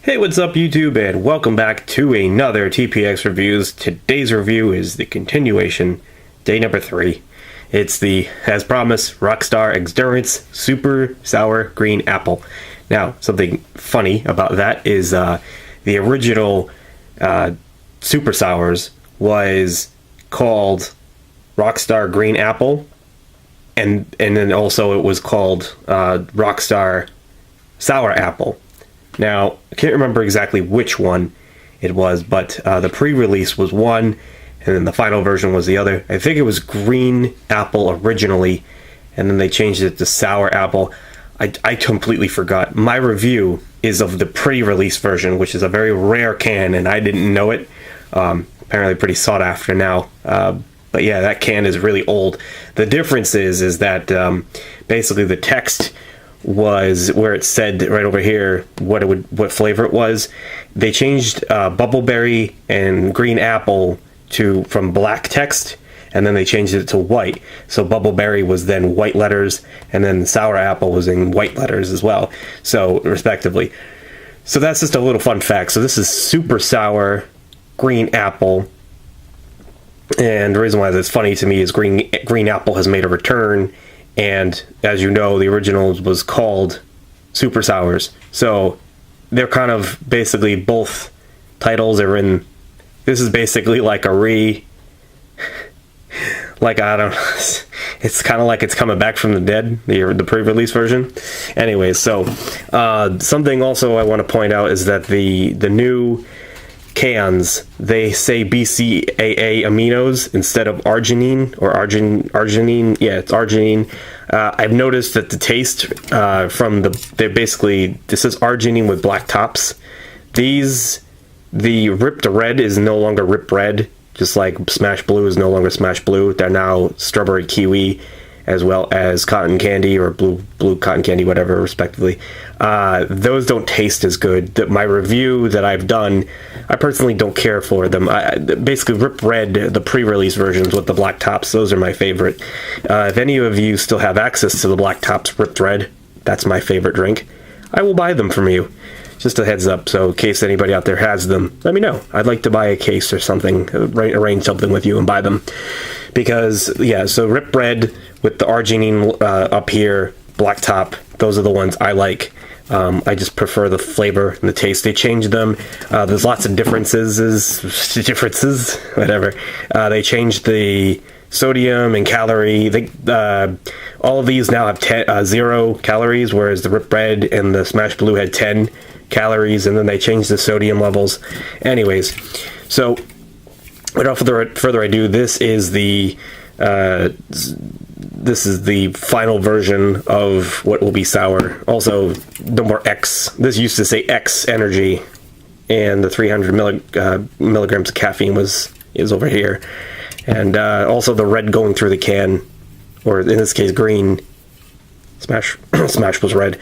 Hey, what's up YouTube, and welcome back to another TPX Reviews. Today's review is the continuation, day number 3. It's the, as promised, Rockstar Xdurance Super Sour Green Apple. Now, something funny about that is the original SuperSours was called Rockstar Green Apple, and then also it was called Rockstar Sour Apple. Now, I can't remember exactly which one it was, but the pre-release was one, and then the final version was the other. I think it was Green Apple originally, and then they changed it to Sour Apple. I completely forgot. My review is of the pre-release version, which is a very rare can, and I didn't know it. Apparently pretty sought after now. But yeah, that can is really old. The difference is that basically the text was where it said right over here what flavor it was. They changed bubbleberry and green apple from black text, and then they changed it to white. So bubbleberry was then white letters, and then sour apple was in white letters as well, so respectively. So that's just a little fun fact. So this is super sour green apple, and the reason why that's funny to me is green apple has made a return. And as you know, the original was called SuperSours. So they're kind of basically both titles are in. This is basically like I don't know. It's kind of like it's coming back from the dead, the pre-release version. Anyway, so something also I want to point out is that the new cans, they say BCAA aminos instead of arginine or arginine. Yeah, it's arginine. I've noticed that the taste they're basically, this is arginine with black tops. The Ripped Red is no longer Rip Red, just like Smash Blue is no longer Smash Blue. They're now Strawberry Kiwi, as well as Cotton Candy or Blue Cotton Candy, whatever, respectively. Those don't taste as good. My review that I've done, I personally don't care for them. Basically, Rip Red, the pre-release versions with the black tops, those are my favorite. If any of you still have access to the black tops Ripped Red, that's my favorite drink. I will buy them from you. Just a heads up, so in case anybody out there has them, let me know. I'd like to buy a case or something, arrange something with you and buy them. Because, yeah, so Rip Red with the arginine up here, black top, those are the ones I like. I just prefer the flavor and the taste. They changed them. There's lots of differences, whatever. They changed the sodium and calorie. All of these now have 0 calories, whereas the Rip Red and the Smash Blue had 10 calories, and then they changed the sodium levels. Anyways, so without further ado, this is the final version of what will be sour. Also, no more X. This used to say X energy, and the 300 milligrams of caffeine is over here. And also the red going through the can, or in this case green. Smash was red.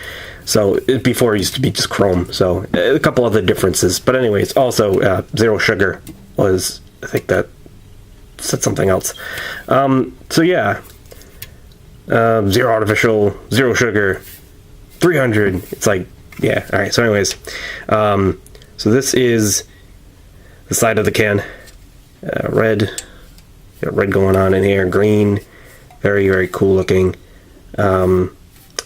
So before it used to be just chrome. So a couple other differences. But anyways, also 0 sugar was, I think that said something else. So yeah, 0 artificial, 0 sugar, 300. It's like, yeah. All right. So anyways, so this is the side of the can. Red, got red going on in here. Green, very, very cool looking.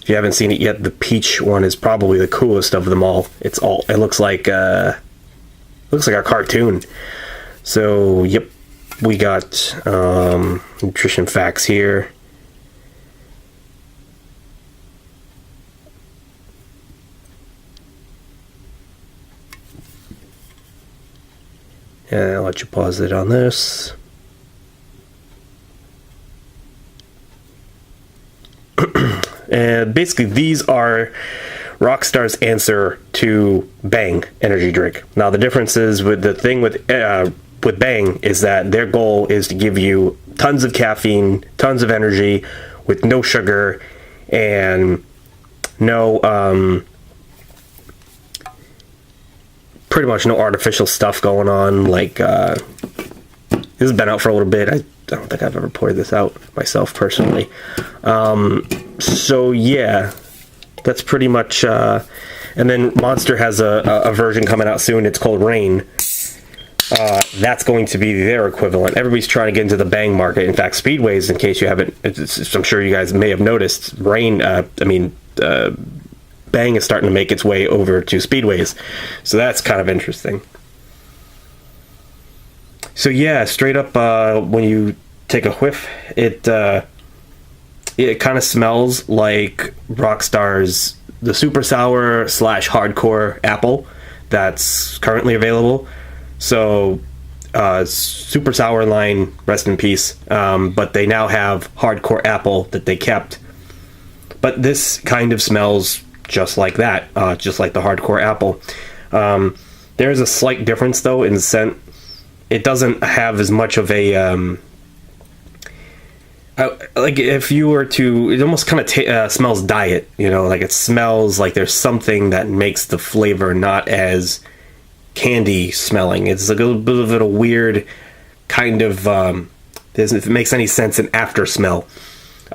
If you haven't seen it yet, the peach one is probably the coolest of them all. It looks like a cartoon. So yep, we got nutrition facts here. And I'll let you pause it on this. And basically, these are Rockstar's answer to Bang energy drink. Now, the difference is with Bang is that their goal is to give you tons of caffeine, tons of energy, with no sugar and no pretty much no artificial stuff going on. Like this has been out for a little bit. I don't think I've ever poured this out myself personally. So yeah, that's pretty much And then Monster has a version coming out soon. It's called Rain. That's going to be their equivalent. Everybody's trying to get into the Bang market. In fact, Speedways, in case you haven't, I'm sure you guys may have noticed, Bang is starting to make its way over to Speedways. So that's kind of interesting. So yeah, straight up, when you take a whiff, it kind of smells like Rockstar's the Super Sour / Hawdcore Apple that's currently available. So Super Sour line, rest in peace, but they now have Hawdcore Apple that they kept. But this kind of smells just like that, just like the Hawdcore Apple. There's a slight difference though in scent. It doesn't have as much of a like if you were to, it almost kind of smells diet, you know, like it smells like there's something that makes the flavor not as candy smelling. It's like a little bit of a weird kind of, if it makes any sense, an after smell.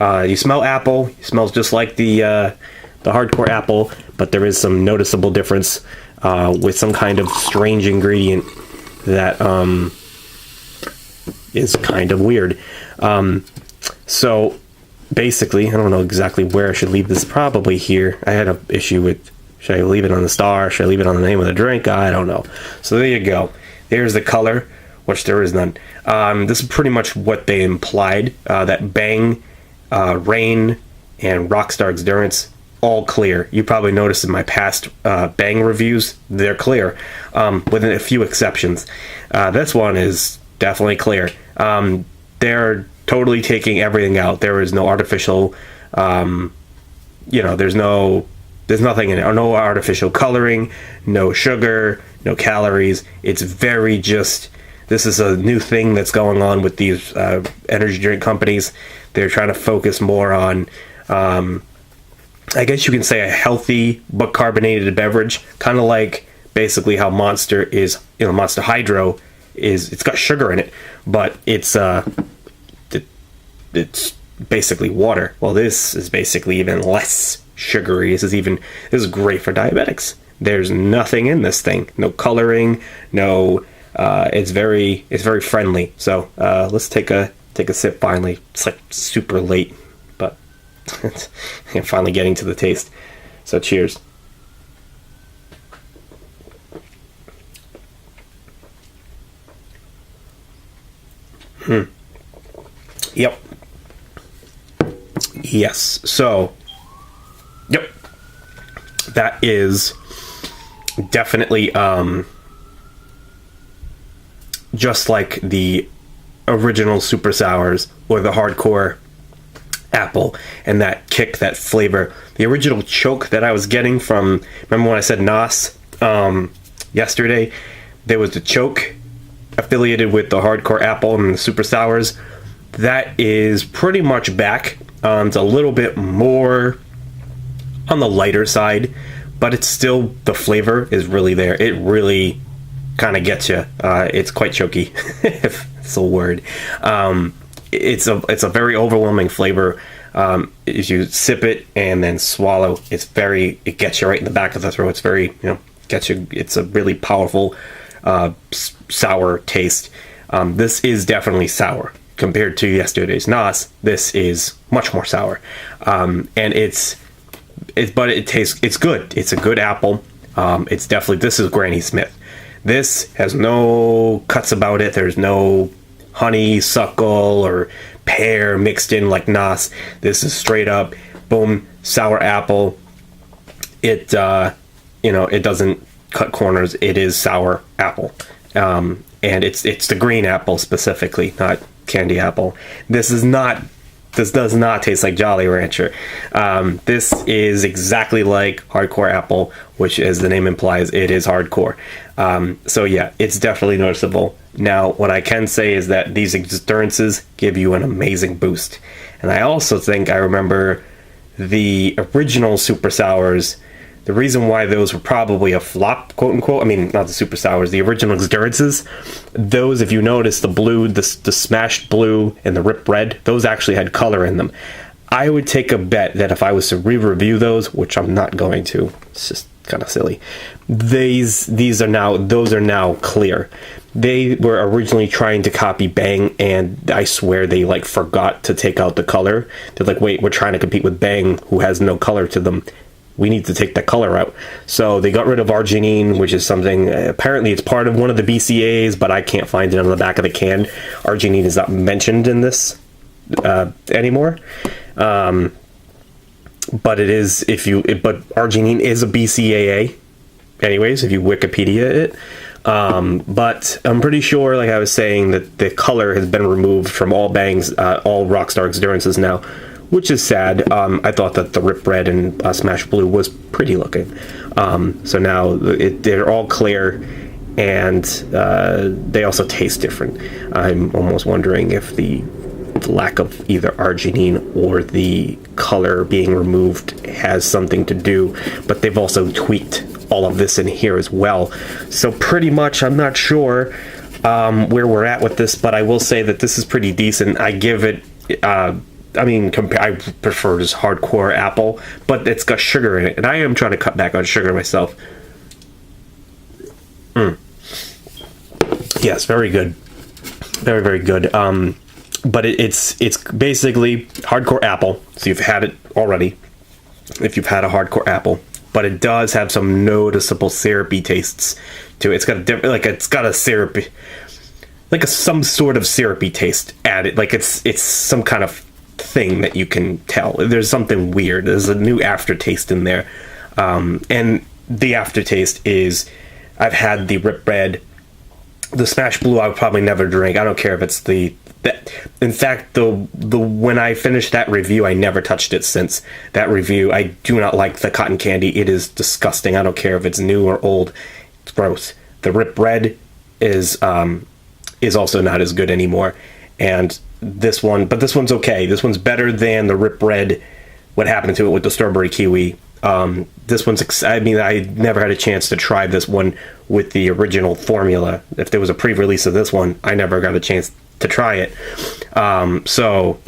You smell apple, it smells just like the Hawdcore Apple, but there is some noticeable difference with some kind of strange ingredient that is kind of weird. So basically, I don't know exactly where I should leave this. Probably here. I had an issue with, should I leave it on the star? Should I leave it on the name of the drink? I don't know. So there you go. There's the color, which there is none. This is pretty much what they implied, that Bang, Rain, and Rockstar Xdurance, all clear. You probably noticed in my past Bang reviews, they're clear, with a few exceptions. This one is definitely clear. They're totally taking everything out. There is no artificial, there's nothing in it. No artificial coloring, no sugar, no calories. It's very just, this is a new thing that's going on with these energy drink companies. They're trying to focus more on, I guess you can say, a healthy but carbonated beverage, kind of like basically how Monster is, Monster Hydro is, it's got sugar in it, but it's basically water. Well, this is basically even less sugary. This is great for diabetics. There's nothing in this thing, no coloring, no. It's very friendly. So let's take a sip. Finally, it's like super late, but I'm finally getting to the taste. So cheers. Yep. Yes. So, yep. That is definitely just like the original SuperSours or the Hawdcore Apple, and that kick, that flavor. The original choke that I was getting from, remember when I said NOS yesterday? There was the choke affiliated with the Hawdcore Apple and the SuperSours. That is pretty much back. It's a little bit more on the lighter side, but it's still, the flavor is really there. It really kind of gets you. It's quite choky, if it's a word. It's a very overwhelming flavor. If you sip it and then swallow, it gets you right in the back of the throat. It's very, gets you. It's a really powerful sour taste. This is definitely sour compared to yesterday's NOS. This is much more sour, and but it tastes. It's good. It's a good apple. It's definitely, this is Granny Smith. This has no cuts about it. There's no honeysuckle or pear mixed in like NOS. This is straight up, boom, sour apple. It it doesn't cut corners. It is sour apple, and it's the green apple specifically, not candy apple. This does not taste like Jolly Rancher. This is exactly like Hawdcore Apple, which, as the name implies, it is hardcore. So yeah, it's definitely noticeable. Now, what I can say is that these Xdurances give you an amazing boost. And I also think I remember the original SuperSours. The reason why those were probably a flop, quote unquote, I mean, not the SuperSours, the original Xdurances, those, if you notice, the blue, the smashed blue and the ripped red, those actually had color in them. I would take a bet that if I was to re-review those, which I'm not going to, it's just kind of silly. Those are now clear. They were originally trying to copy Bang, and I swear they like forgot to take out the color. They're like, wait, we're trying to compete with Bang, who has no color to them. We need to take that color out. So they got rid of arginine, which is something, apparently it's part of one of the BCAAs, but I can't find it on the back of the can. Arginine is not mentioned in this anymore. But it is, but arginine is a BCAA anyways, if you Wikipedia it. But I'm pretty sure, like I was saying, that the color has been removed from all Bangs, all Rockstar Xdurances now, which is sad. I thought that the Rip Red and Smash Blue was pretty looking. So now they're all clear, and they also taste different. I'm almost wondering if the lack of either arginine or the color being removed has something to do, but they've also tweaked all of this in here as well. So pretty much, I'm not sure where we're at with this, but I will say that this is pretty decent. I give it, I prefer this Hawdcore Apple, but it's got sugar in it, and I am trying to cut back on sugar myself. Yes, very good. Very, very good. But it's basically Hawdcore Apple, so you've had it already, if you've had a Hawdcore Apple. But it does have some noticeable syrupy tastes to it. It's got a different, like it's got a syrupy, like some sort of syrupy taste added. Like it's some kind of thing that you can tell. There's something weird. There's a new aftertaste in there, and the aftertaste is, I've had the Rip Red, the Smash Blue. I would probably never drink. I don't care if it's in fact, when I finished that review, I never touched it since that review. I do not like the cotton candy. It is disgusting. I don't care if it's new or old. It's gross. The Rip Red is also not as good anymore. And this one's okay. This one's better than the Rip Red. What happened to it with the strawberry kiwi? This one's, I never had a chance to try this one with the original formula. If there was a pre-release of this one, I never got a chance to try it.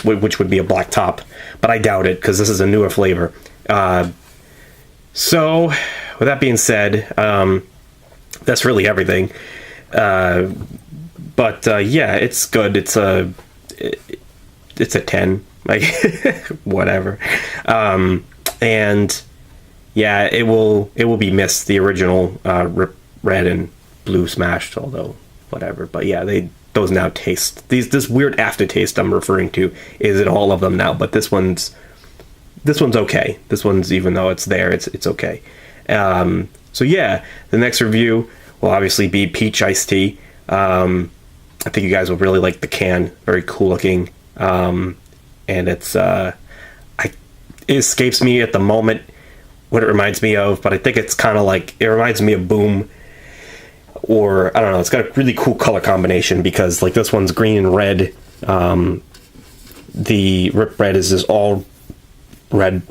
Which would be a black top, but I doubt it because this is a newer flavor. So with that being said, that's really everything. But yeah, it's good. It's a 10, like whatever. And yeah, it will be missed, the original Rip Red and Blue Smashed, although whatever. But yeah, those now taste, this weird aftertaste I'm referring to is in all of them now, but this one's okay. This one's, even though it's there, it's okay. So yeah, the next review will obviously be Peach Iced Tea. I think you guys will really like the can, very cool looking. And it escapes me at the moment what it reminds me of, but I think it's kind of like, it reminds me of Boom, or I don't know, it's got a really cool color combination, because like this one's green and red. The Rip Red is just all red,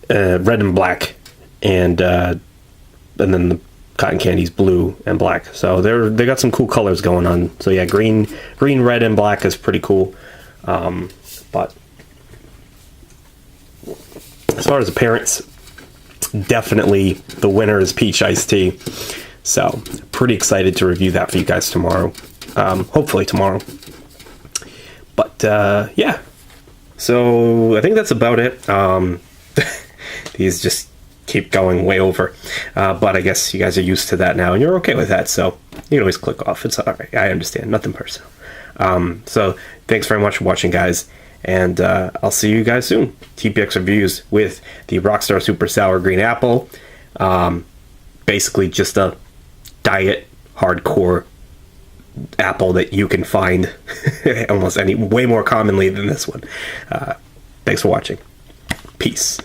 red and black, and then the cotton candy's blue and black. So they got some cool colors going on. So yeah, green, red, and black is pretty cool. But as far as appearance, definitely the winner is Peach Iced Tea. So pretty excited to review that for you guys tomorrow. Hopefully tomorrow. But yeah, so I think that's about it. These just keep going way over, but I guess you guys are used to that now, and you're okay with that, so you can always click off. It's all right. I understand. Nothing personal. So thanks very much for watching, guys, and I'll see you guys soon. TPX reviews with the Rockstar Super Sour Green Apple. Basically just a diet hardcore apple that you can find almost way more commonly than this one. Thanks for watching. Peace.